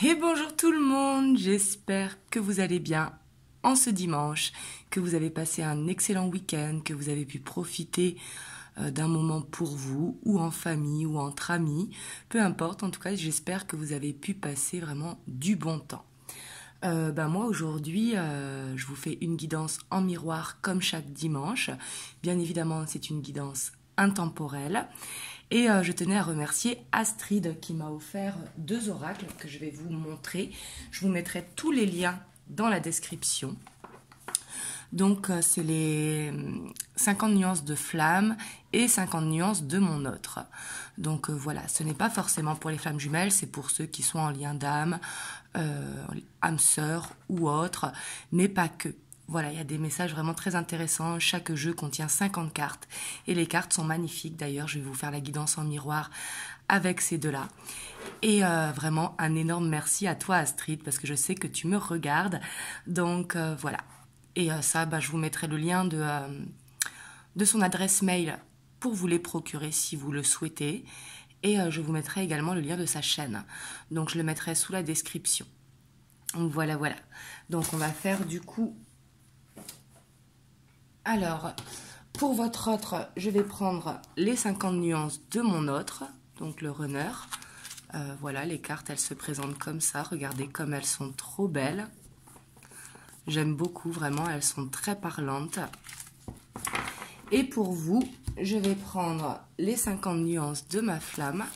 Et bonjour tout le monde, j'espère que vous allez bien en ce dimanche, que vous avez passé un excellent week-end, que vous avez pu profiter d'un moment pour vous, ou en famille, ou entre amis, peu importe, en tout cas j'espère que vous avez pu passer vraiment du bon temps. Moi aujourd'hui, je vous fais une guidance en miroir comme chaque dimanche. Bien évidemment, c'est une guidance intemporelle. Et je tenais à remercier Astrid qui m'a offert 2 oracles que je vais vous montrer. Je vous mettrai tous les liens dans la description. Donc c'est les 50 nuances de flamme et 50 nuances de mon autre. Donc voilà, ce n'est pas forcément pour les flammes jumelles, c'est pour ceux qui sont en lien d'âme, âme sœur ou autre, mais pas que. Voilà, il y a des messages vraiment très intéressants. Chaque jeu contient 50 cartes et les cartes sont magnifiques. D'ailleurs, je vais vous faire la guidance en miroir avec ces deux-là. Et vraiment, un énorme merci à toi Astrid parce que je sais que tu me regardes. Donc voilà. Et ça, je vous mettrai le lien de son adresse mail pour vous les procurer si vous le souhaitez. Et je vous mettrai également le lien de sa chaîne. Donc je le mettrai sous la description. Donc voilà. Donc on va faire du coup... Alors, pour votre autre, je vais prendre les 50 nuances de mon autre, donc le runner. Voilà, les cartes, elles se présentent comme ça. Regardez comme elles sont trop belles. J'aime beaucoup, vraiment, elles sont très parlantes. Et pour vous, je vais prendre les 50 nuances de ma flamme.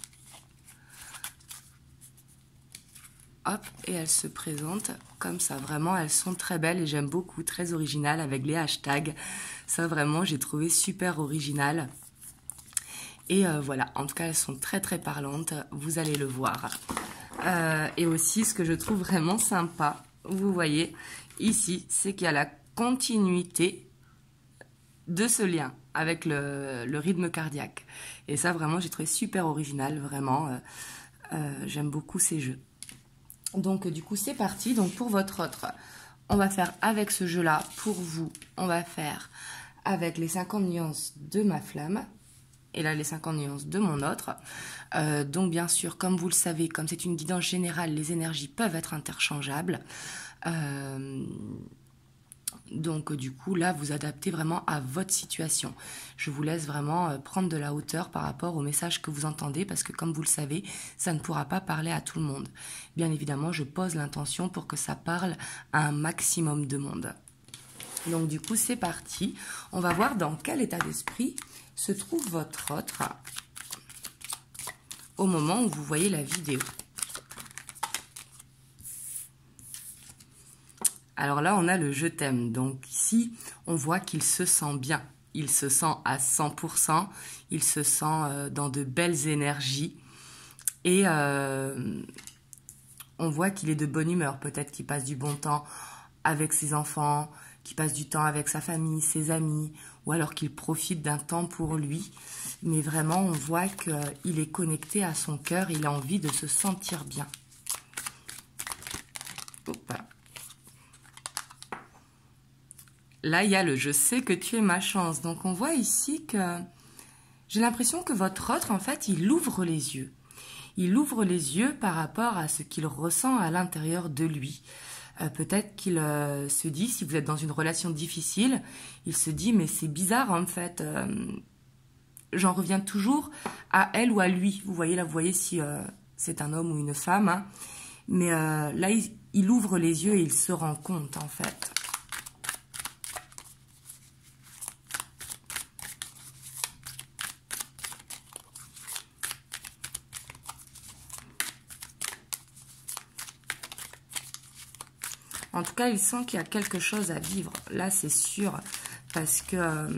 Hop, et elles se présentent comme ça. Vraiment, elles sont très belles et j'aime beaucoup, très originales avec les hashtags. Ça, vraiment, j'ai trouvé super original. Et voilà, en tout cas, elles sont très très parlantes. Vous allez le voir. Et aussi, ce que je trouve vraiment sympa, vous voyez, ici, c'est qu'il y a la continuité de ce lien avec le rythme cardiaque. Et ça, vraiment, j'ai trouvé super original, vraiment. J'aime beaucoup ces jeux. Donc, du coup, c'est parti. Donc, pour votre autre, on va faire avec ce jeu-là. Pour vous, on va faire avec les 50 nuances de ma flamme. Et là, les 50 nuances de mon autre. Donc, bien sûr, comme vous le savez, comme c'est une guidance générale, les énergies peuvent être interchangeables. Donc, du coup, là, vous adaptez vraiment à votre situation. Je vous laisse vraiment prendre de la hauteur par rapport au message que vous entendez parce que, comme vous le savez, ça ne pourra pas parler à tout le monde. Bien évidemment, je pose l'intention pour que ça parle à un maximum de monde. Donc, du coup, c'est parti. On va voir dans quel état d'esprit se trouve votre autre au moment où vous voyez la vidéo. Alors là, on a le je t'aime. Donc ici, on voit qu'il se sent bien. Il se sent à 100%. Il se sent dans de belles énergies. Et on voit qu'il est de bonne humeur. Peut-être qu'il passe du bon temps avec ses enfants, qu'il passe du temps avec sa famille, ses amis, ou alors qu'il profite d'un temps pour lui. Mais vraiment, on voit qu'il est connecté à son cœur. Il a envie de se sentir bien. Voilà. Là, il y a le « je sais que tu es ma chance ». Donc, on voit ici que j'ai l'impression que votre autre, en fait, il ouvre les yeux. Il ouvre les yeux par rapport à ce qu'il ressent à l'intérieur de lui. Peut-être qu'il se dit, si vous êtes dans une relation difficile, il se dit « mais c'est bizarre, en fait. J'en reviens toujours à elle ou à lui ». Vous voyez, là, vous voyez si c'est un homme ou une femme. Hein. Mais là, il ouvre les yeux et il se rend compte, en fait. En tout cas, il sent qu'il y a quelque chose à vivre. Là, c'est sûr. Parce que,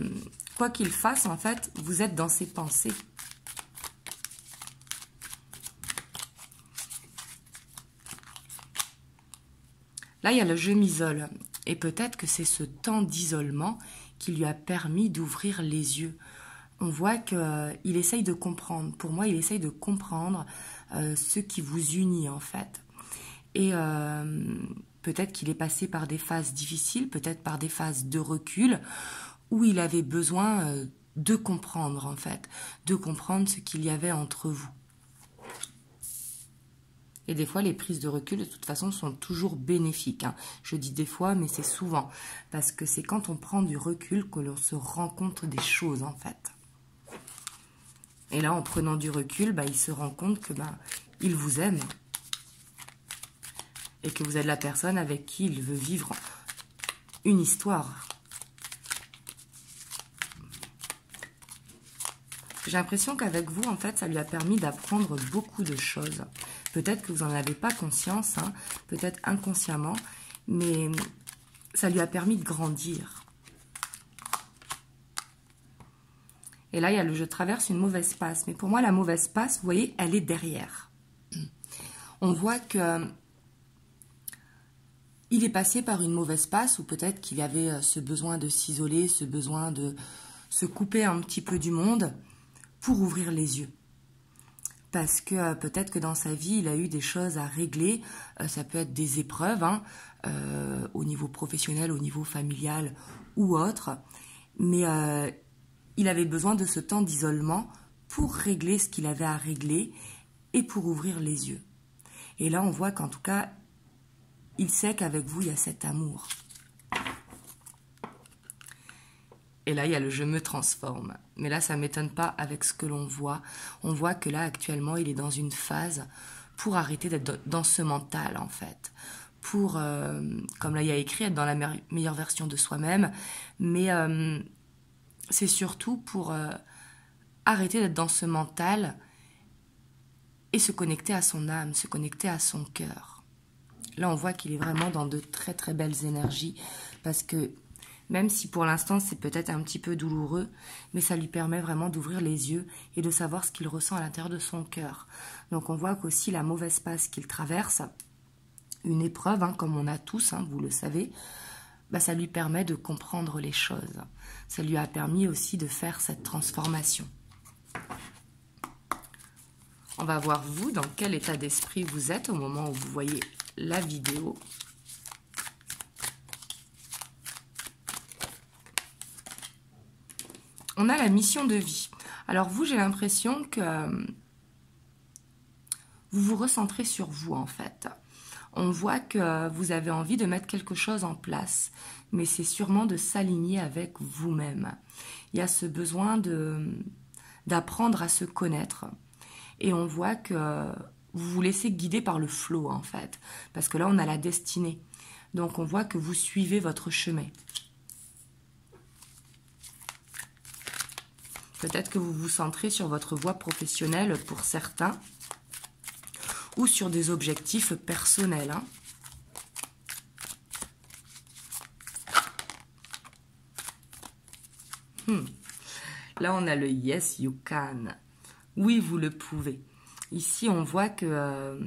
quoi qu'il fasse, en fait, vous êtes dans ses pensées. Là, il y a le « je m'isole ». Et peut-être que c'est ce temps d'isolement qui lui a permis d'ouvrir les yeux. On voit qu'il essaye de comprendre. Pour moi, il essaye de comprendre ce qui vous unit, en fait. Et peut-être qu'il est passé par des phases difficiles, peut-être par des phases de recul, où il avait besoin de comprendre, en fait, de comprendre ce qu'il y avait entre vous. Et des fois, les prises de recul, de toute façon, sont toujours bénéfiques, hein. Je dis des fois, mais c'est souvent. Parce que c'est quand on prend du recul que l'on se rend compte des choses, en fait. Et là, en prenant du recul, bah, il se rend compte que il vous aime. Et que vous êtes la personne avec qui il veut vivre une histoire. J'ai l'impression qu'avec vous, en fait, ça lui a permis d'apprendre beaucoup de choses. Peut-être que vous n'en avez pas conscience, hein, peut-être inconsciemment, mais ça lui a permis de grandir. Et là, il y a le « je traverse une mauvaise passe ». Mais pour moi, la mauvaise passe, vous voyez, elle est derrière. On voit que il est passé par une mauvaise passe, ou peut-être qu'il avait ce besoin de s'isoler, ce besoin de se couper un petit peu du monde pour ouvrir les yeux. Parce que peut-être que dans sa vie, il a eu des choses à régler. Ça peut être des épreuves, hein, au niveau professionnel, au niveau familial ou autre. Mais il avait besoin de ce temps d'isolement pour régler ce qu'il avait à régler et pour ouvrir les yeux. Et là, on voit qu'en tout cas, il sait qu'avec vous, il y a cet amour. Et là, il y a le « je me transforme ». Mais là, ça ne m'étonne pas avec ce que l'on voit. On voit que là, actuellement, il est dans une phase pour arrêter d'être dans ce mental, en fait. Pour, comme là, il y a écrit, être dans la meilleure version de soi-même. Mais c'est surtout pour arrêter d'être dans ce mental et se connecter à son âme, se connecter à son cœur. Là, on voit qu'il est vraiment dans de très, très belles énergies parce que même si pour l'instant c'est peut-être un petit peu douloureux, mais ça lui permet vraiment d'ouvrir les yeux et de savoir ce qu'il ressent à l'intérieur de son cœur. Donc on voit qu'aussi la mauvaise passe qu'il traverse, une épreuve, hein, comme on a tous, hein, vous le savez, ça lui permet de comprendre les choses. Ça lui a permis aussi de faire cette transformation. On va voir vous, dans quel état d'esprit vous êtes au moment où vous voyez la vidéo. On a la mission de vie. Alors vous, j'ai l'impression que vous vous recentrez sur vous, en fait. On voit que vous avez envie de mettre quelque chose en place, mais c'est sûrement de s'aligner avec vous-même. Il y a ce besoin d'apprendre à se connaître. Et on voit que vous vous laissez guider par le flow, en fait. Parce que là, on a la destinée. Donc, on voit que vous suivez votre chemin. Peut-être que vous vous centrez sur votre voie professionnelle pour certains, ou sur des objectifs personnels, hein. Là, on a le « yes, you can ». Oui, vous le pouvez. Ici, on voit que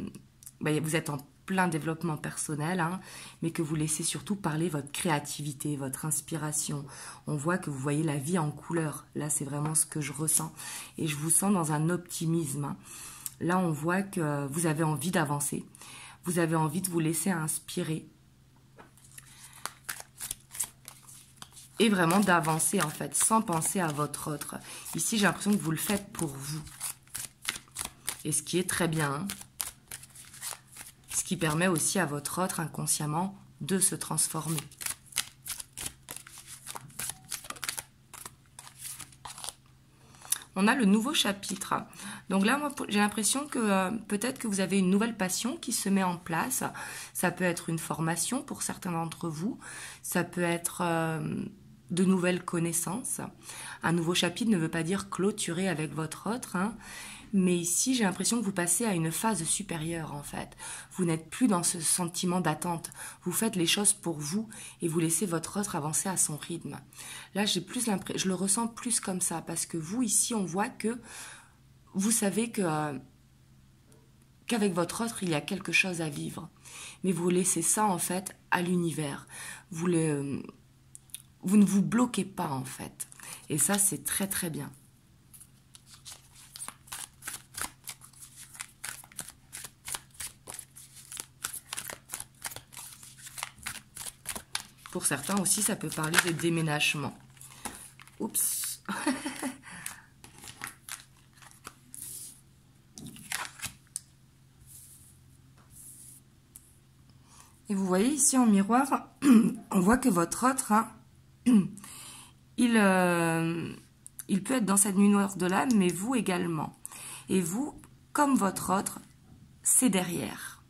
vous êtes en plein développement personnel, hein, mais que vous laissez surtout parler votre créativité, votre inspiration. On voit que vous voyez la vie en couleur. Là, c'est vraiment ce que je ressens. Et je vous sens dans un optimisme, hein. Là, on voit que vous avez envie d'avancer. Vous avez envie de vous laisser inspirer. Et vraiment d'avancer, en fait, sans penser à votre autre. Ici, j'ai l'impression que vous le faites pour vous. Et ce qui est très bien, hein. Ce qui permet aussi à votre autre, inconsciemment, de se transformer. On a le nouveau chapitre. Donc là, moi, j'ai l'impression que peut-être que vous avez une nouvelle passion qui se met en place. Ça peut être une formation pour certains d'entre vous. Ça peut être de nouvelles connaissances. Un nouveau chapitre ne veut pas dire clôturer avec votre autre, hein. Mais ici, j'ai l'impression que vous passez à une phase supérieure, en fait. Vous n'êtes plus dans ce sentiment d'attente. Vous faites les choses pour vous et vous laissez votre autre avancer à son rythme. Là, j'ai plus l'impression, je le ressens plus comme ça, parce que vous, ici, on voit que vous savez qu'avec votre autre, il y a quelque chose à vivre. Mais vous laissez ça, en fait, à l'univers. Vous ne vous bloquez pas, en fait. Et ça, c'est très, très bien. Pour certains aussi, ça peut parler de déménagement. Oups. Et vous voyez ici en miroir, on voit que votre autre, hein, il peut être dans cette nuit noire de l'âme, mais vous également. Et vous, comme votre autre, c'est derrière.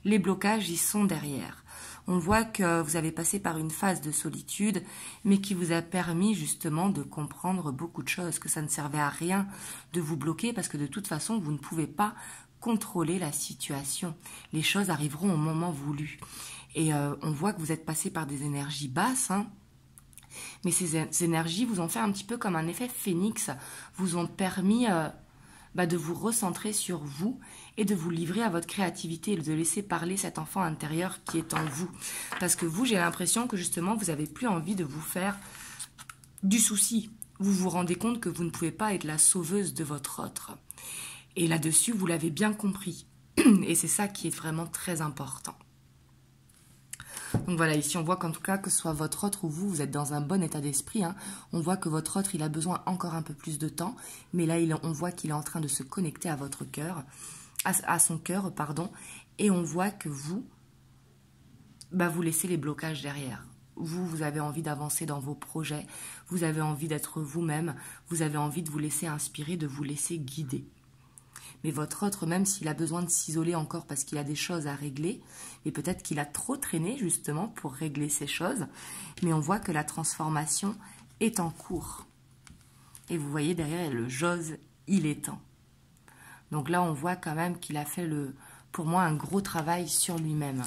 Les blocages, ils sont derrière. On voit que vous avez passé par une phase de solitude, mais qui vous a permis justement de comprendre beaucoup de choses, que ça ne servait à rien de vous bloquer, parce que de toute façon, vous ne pouvez pas contrôler la situation. Les choses arriveront au moment voulu. Et on voit que vous êtes passé par des énergies basses, hein, mais ces énergies vous ont fait un petit peu comme un effet phénix, vous ont permis de vous recentrer sur vous et de vous livrer à votre créativité et de laisser parler cet enfant intérieur qui est en vous. Parce que vous, j'ai l'impression que justement, vous n'avez plus envie de vous faire du souci. Vous vous rendez compte que vous ne pouvez pas être la sauveuse de votre autre. Et là-dessus, vous l'avez bien compris. Et c'est ça qui est vraiment très important. Donc voilà, ici on voit qu'en tout cas, que ce soit votre autre ou vous, vous êtes dans un bon état d'esprit. Hein. On voit que votre autre, il a besoin encore un peu plus de temps. Mais là, on voit qu'il est en train de se connecter à votre cœur, à son cœur, pardon. Et on voit que vous, vous laissez les blocages derrière. Vous avez envie d'avancer dans vos projets. Vous avez envie d'être vous-même. Vous avez envie de vous laisser inspirer, de vous laisser guider. Mais votre autre, même s'il a besoin de s'isoler encore parce qu'il a des choses à régler, et peut-être qu'il a trop traîné justement pour régler ces choses, mais on voit que la transformation est en cours. Et vous voyez derrière le j'ose, il est temps. Donc là, on voit quand même qu'il a fait, pour moi, un gros travail sur lui-même.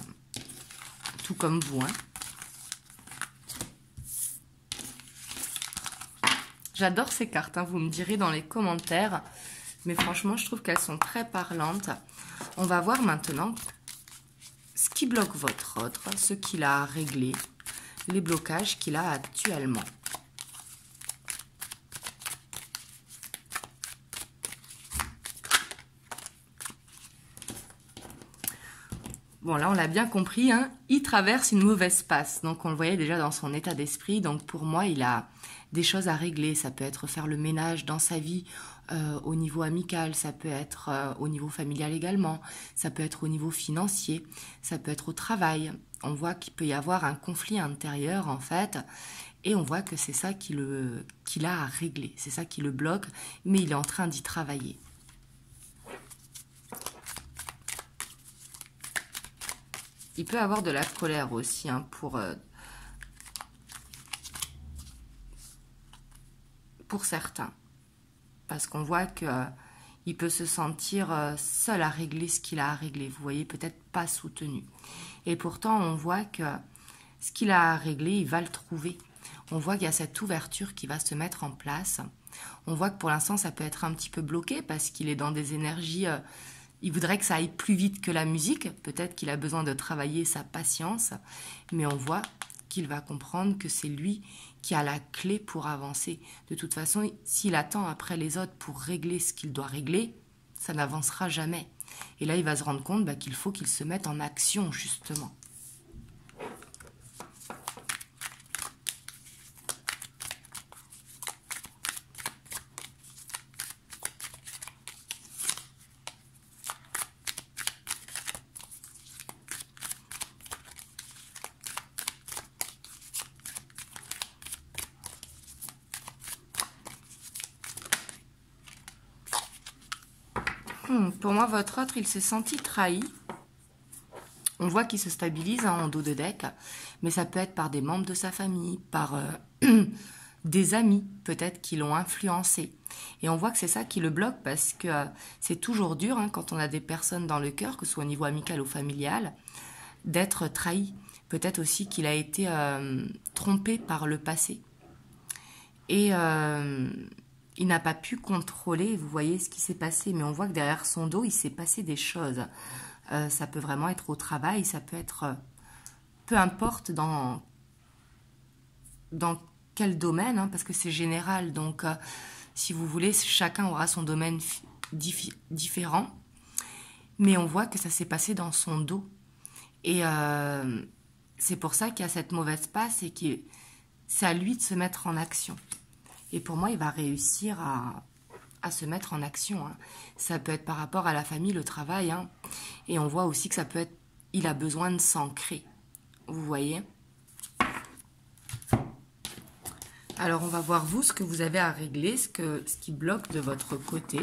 Tout comme vous. Hein. J'adore ces cartes, hein, vous me direz dans les commentaires. Mais franchement, je trouve qu'elles sont très parlantes. On va voir maintenant ce qui bloque votre autre, ce qu'il a à régler, les blocages qu'il a actuellement. Bon, là, on l'a bien compris, hein, il traverse une mauvaise passe. Donc, on le voyait déjà dans son état d'esprit. Donc, pour moi, il a des choses à régler. Ça peut être faire le ménage dans sa vie au niveau amical. Ça peut être au niveau familial également. Ça peut être au niveau financier. Ça peut être au travail. On voit qu'il peut y avoir un conflit intérieur, en fait. Et on voit que c'est ça qu'il a à régler. C'est ça qui le bloque. Mais il est en train d'y travailler. Il peut avoir de la colère aussi hein, pour certains. Parce qu'on voit qu'il peut se sentir seul à régler ce qu'il a à régler. Vous voyez, peut-être pas soutenu. Et pourtant, on voit que ce qu'il a à régler, il va le trouver. On voit qu'il y a cette ouverture qui va se mettre en place. On voit que pour l'instant, ça peut être un petit peu bloqué parce qu'il est dans des énergies... il voudrait que ça aille plus vite que la musique. Peut-être qu'il a besoin de travailler sa patience. Mais on voit qu'il va comprendre que c'est lui qui a la clé pour avancer. De toute façon, s'il attend après les autres pour régler ce qu'il doit régler, ça n'avancera jamais. Et là, il va se rendre compte qu'il faut qu'il se mette en action, justement. Pour moi, votre autre, il s'est senti trahi. On voit qu'il se stabilise en dos de deck, mais ça peut être par des membres de sa famille, par des amis, peut-être, qui l'ont influencé. Et on voit que c'est ça qui le bloque, parce que c'est toujours dur, hein, quand on a des personnes dans le cœur, que ce soit au niveau amical ou familial, d'être trahi. Peut-être aussi qu'il a été trompé par le passé. Et... il n'a pas pu contrôler, vous voyez ce qui s'est passé, mais on voit que derrière son dos, il s'est passé des choses. Ça peut vraiment être au travail, ça peut être... peu importe dans quel domaine, hein, parce que c'est général. Donc, si vous voulez, chacun aura son domaine différent. Mais on voit que ça s'est passé dans son dos. Et c'est pour ça qu'il y a cette mauvaise passe et que c'est à lui de se mettre en action. Et pour moi, il va réussir à se mettre en action. Hein. Ça peut être par rapport à la famille, le travail. Hein. Et on voit aussi que ça peut être... il a besoin de s'ancrer. Vous voyez? Alors, on va voir vous ce que vous avez à régler, ce qui bloque de votre côté.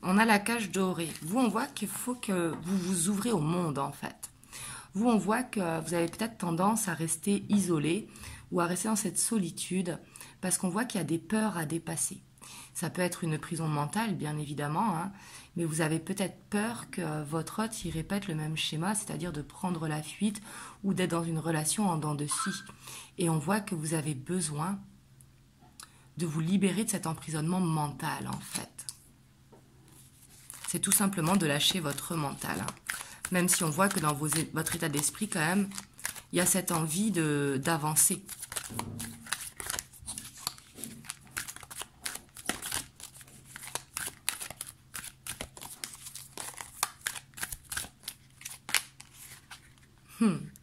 On a la cage dorée. Vous, on voit qu'il faut que vous vous ouvrez au monde, en fait. Vous, on voit que vous avez peut-être tendance à rester isolé ou à rester dans cette solitude parce qu'on voit qu'il y a des peurs à dépasser. Ça peut être une prison mentale, bien évidemment, hein, mais vous avez peut-être peur que votre hôte y répète le même schéma, c'est-à-dire de prendre la fuite ou d'être dans une relation en dents de scie. Et on voit que vous avez besoin de vous libérer de cet emprisonnement mental, en fait. C'est tout simplement de lâcher votre mental, hein. Même si on voit que dans votre état d'esprit, quand même, il y a cette envie d'avancer.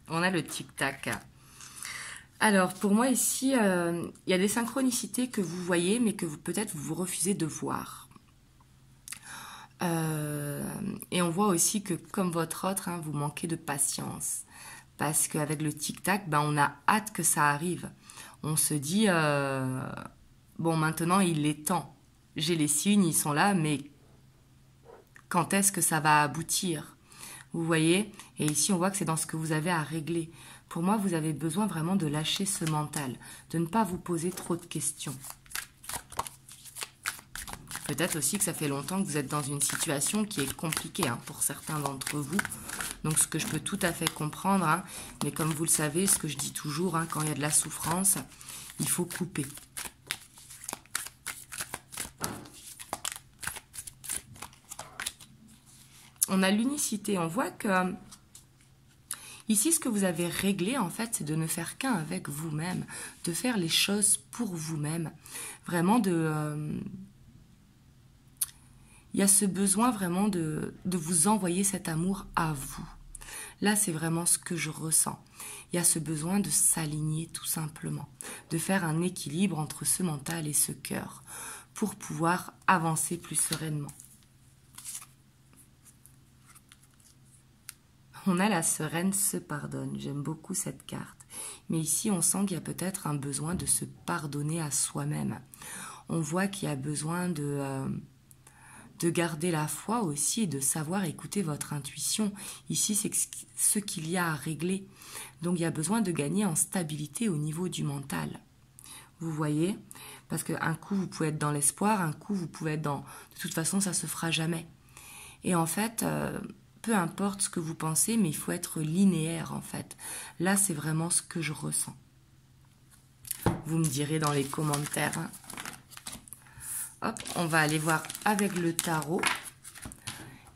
On a le tic-tac. Alors, pour moi, ici, il y a des synchronicités que vous voyez, mais que peut-être vous refusez de voir. Et on voit aussi que, comme votre autre, hein, vous manquez de patience. Parce qu'avec le tic-tac, ben, on a hâte que ça arrive. On se dit, bon, maintenant, il est temps. J'ai les signes, ils sont là, mais quand est-ce que ça va aboutir? Vous voyez? Et ici, on voit que c'est dans ce que vous avez à régler. Pour moi, vous avez besoin vraiment de lâcher ce mental, de ne pas vous poser trop de questions. Peut-être aussi que ça fait longtemps que vous êtes dans une situation qui est compliquée, hein, pour certains d'entre vous. Donc, ce que je peux tout à fait comprendre, hein, mais comme vous le savez, ce que je dis toujours, hein, quand il y a de la souffrance, il faut couper. On a l'unicité. On voit que ici, ce que vous avez réglé, en fait, c'est de ne faire qu'un avec vous-même, de faire les choses pour vous-même. Vraiment il y a ce besoin vraiment de vous envoyer cet amour à vous. Là, c'est vraiment ce que je ressens. Il y a ce besoin de s'aligner tout simplement, de faire un équilibre entre ce mental et ce cœur pour pouvoir avancer plus sereinement. On a la sereine se pardonne. J'aime beaucoup cette carte. Mais ici, on sent qu'il y a peut-être un besoin de se pardonner à soi-même. On voit qu'il y a besoin de garder la foi aussi et de savoir écouter votre intuition. Ici, c'est ce qu'il y a à régler. Donc, il y a besoin de gagner en stabilité au niveau du mental. Vous voyez? Parce qu'un coup, vous pouvez être dans l'espoir, un coup, vous pouvez être dans... De toute façon, ça ne se fera jamais. Et en fait... peu importe ce que vous pensez, mais il faut être linéaire, en fait. Là, c'est vraiment ce que je ressens. Vous me direz dans les commentaires. Hop, on va aller voir avec le tarot.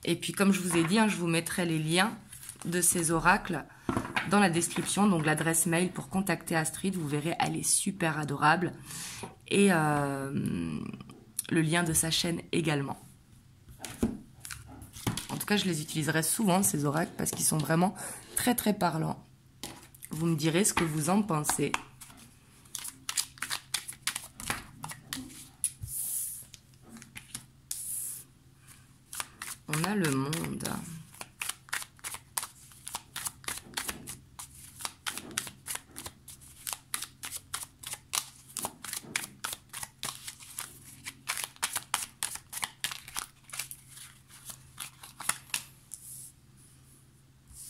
Et puis, comme je vous ai dit, hein, je vous mettrai les liens de ces oracles dans la description. Donc, l'adresse mail pour contacter Astrid, vous verrez, elle est super adorable. Et le lien de sa chaîne également. En tout cas, je les utiliserai souvent, ces oracles, parce qu'ils sont vraiment très, très parlants. Vous me direz ce que vous en pensez. On a le monde.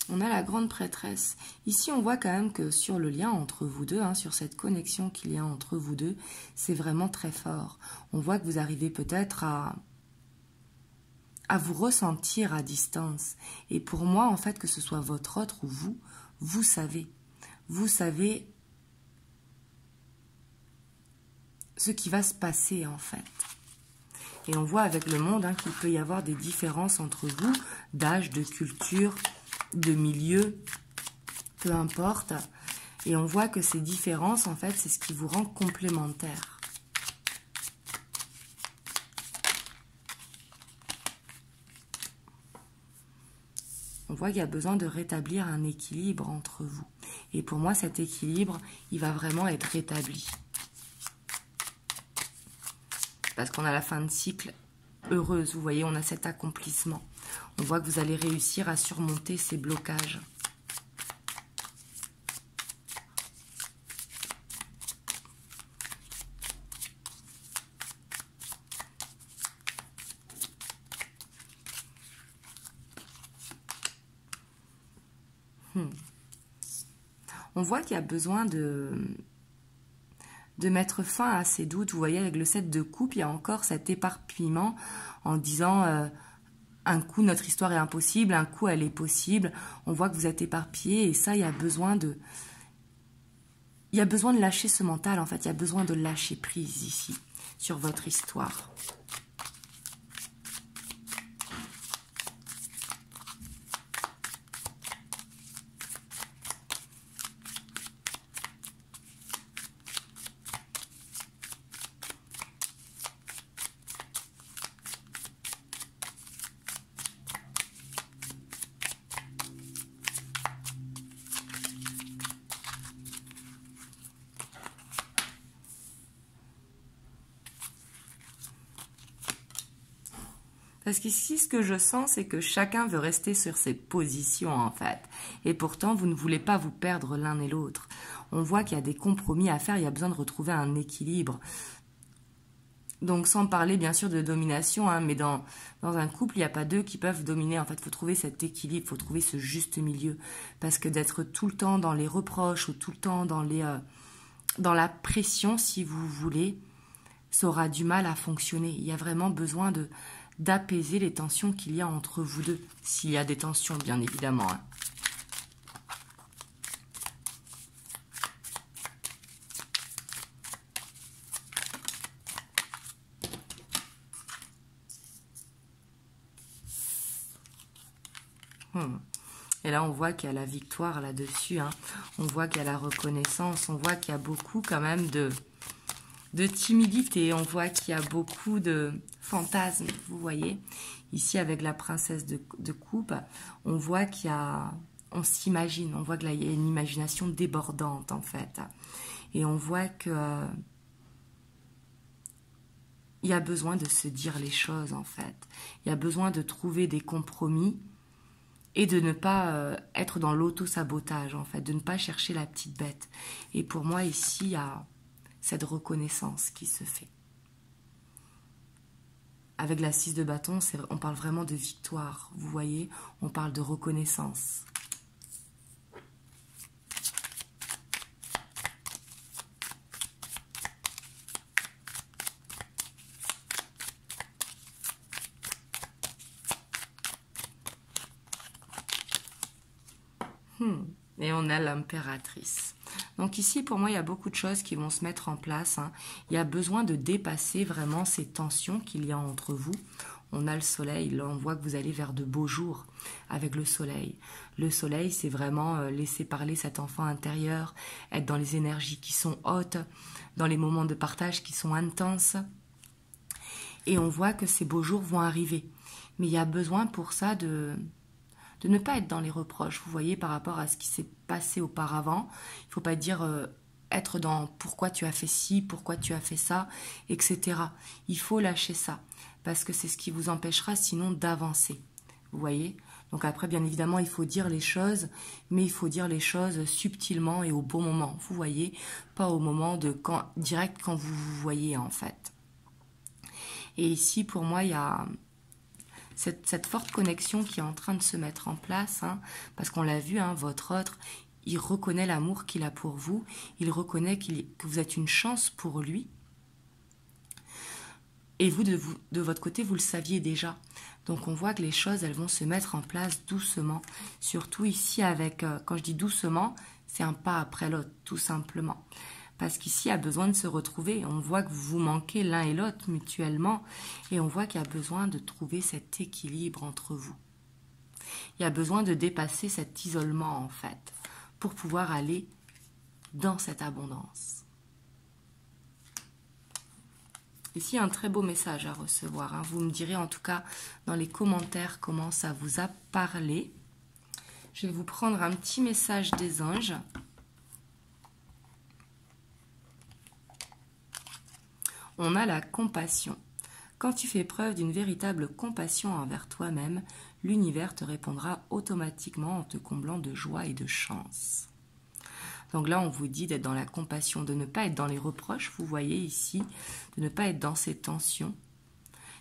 On a la grande prêtresse. Ici, on voit quand même que sur le lien entre vous deux, hein, sur cette connexion qu'il y a entre vous deux, c'est vraiment très fort. On voit que vous arrivez peut-être à vous ressentir à distance. Et pour moi, en fait, que ce soit votre autre ou vous, vous savez ce qui va se passer, en fait. Et on voit avec le monde, hein, qu'il peut y avoir des différences entre vous, d'âge, de culture, de milieu, peu importe. Et on voit que ces différences, en fait, c'est ce qui vous rend complémentaires. On voit qu'il y a besoin de rétablir un équilibre entre vous. Et pour moi, cet équilibre, il va vraiment être rétabli. Parce qu'on a la fin de cycle heureuse. Vous voyez, on a cet accomplissement. On voit que vous allez réussir à surmonter ces blocages. On voit qu'il y a besoin de mettre fin à ces doutes. Vous voyez, avec le 7 de coupe, il y a encore cet éparpillement en disant un coup, notre histoire est impossible, un coup, elle est possible. On voit que vous êtes éparpillé et ça, il y a besoin de lâcher ce mental, en fait. Il y a besoin de lâcher prise ici, sur votre histoire. Parce qu'ici, ce que je sens, c'est que chacun veut rester sur ses positions, en fait. Et pourtant, vous ne voulez pas vous perdre l'un et l'autre. On voit qu'il y a des compromis à faire, il y a besoin de retrouver un équilibre. Donc, sans parler, bien sûr, de domination, hein, mais dans un couple, il n'y a pas deux qui peuvent dominer. En fait, il faut trouver cet équilibre, il faut trouver ce juste milieu. Parce que d'être tout le temps dans les reproches ou tout le temps dans la pression, si vous voulez, ça aura du mal à fonctionner. Il y a vraiment besoin d'apaiser les tensions qu'il y a entre vous deux, s'il y a des tensions, bien évidemment. Hein. Et là, on voit qu'il y a la victoire là-dessus. Hein. On voit qu'il y a la reconnaissance. On voit qu'il y a beaucoup quand même de timidité. On voit qu'il y a beaucoup de fantasmes, vous voyez. Ici, avec la princesse de coupe, on voit qu'il y a... On s'imagine, on voit qu'il y a une imagination débordante, en fait. Et on voit que... il y a besoin de se dire les choses, en fait. Il y a besoin de trouver des compromis et de ne pas être dans l'auto-sabotage, en fait. De ne pas chercher la petite bête. Et pour moi, ici, il y a cette reconnaissance qui se fait. Avec la 6 de bâton, on parle vraiment de victoire, vous voyez, on parle de reconnaissance. Et on a l'impératrice. Donc ici, pour moi, il y a beaucoup de choses qui vont se mettre en place. Hein. Il y a besoin de dépasser vraiment ces tensions qu'il y a entre vous. On a le soleil, là on voit que vous allez vers de beaux jours avec le soleil. Le soleil, c'est vraiment laisser parler cet enfant intérieur, être dans les énergies qui sont hautes, dans les moments de partage qui sont intenses. Et on voit que ces beaux jours vont arriver. Mais il y a besoin pour ça de ne pas être dans les reproches, vous voyez, par rapport à ce qui s'est passé auparavant. Il ne faut pas dire être dans pourquoi tu as fait ci, pourquoi tu as fait ça, etc. Il faut lâcher ça, parce que c'est ce qui vous empêchera sinon d'avancer, vous voyez. Donc après, bien évidemment, il faut dire les choses, mais il faut dire les choses subtilement et au bon moment, vous voyez, pas au moment direct quand vous vous voyez, en fait. Et ici, pour moi, il y a... Cette forte connexion qui est en train de se mettre en place, hein, parce qu'on l'a vu, hein, votre autre, il reconnaît l'amour qu'il a pour vous, il reconnaît que vous êtes une chance pour lui, et vous, de votre côté, vous le saviez déjà. Donc on voit que les choses, elles vont se mettre en place doucement, surtout ici avec, quand je dis doucement, c'est un pas après l'autre, tout simplement. Parce qu'ici, il y a besoin de se retrouver. On voit que vous vous manquez l'un et l'autre mutuellement. Et on voit qu'il y a besoin de trouver cet équilibre entre vous. Il y a besoin de dépasser cet isolement, en fait, pour pouvoir aller dans cette abondance. Ici, un très beau message à recevoir. Hein. Vous me direz en tout cas dans les commentaires comment ça vous a parlé. Je vais vous prendre un petit message des anges. On a la compassion. Quand tu fais preuve d'une véritable compassion envers toi-même, l'univers te répondra automatiquement en te comblant de joie et de chance. Donc là, on vous dit d'être dans la compassion, de ne pas être dans les reproches, vous voyez ici, de ne pas être dans ces tensions.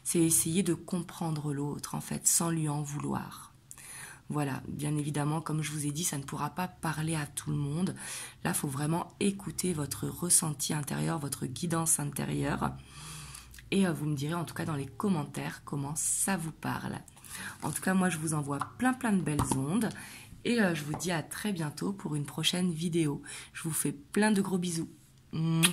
C'est essayer de comprendre l'autre, en fait, sans lui en vouloir. Voilà, bien évidemment, comme je vous ai dit, ça ne pourra pas parler à tout le monde. Là, il faut vraiment écouter votre ressenti intérieur, votre guidance intérieure. Et vous me direz en tout cas dans les commentaires comment ça vous parle. En tout cas, moi, je vous envoie plein de belles ondes. Et je vous dis à très bientôt pour une prochaine vidéo. Je vous fais plein de gros bisous. Mouah.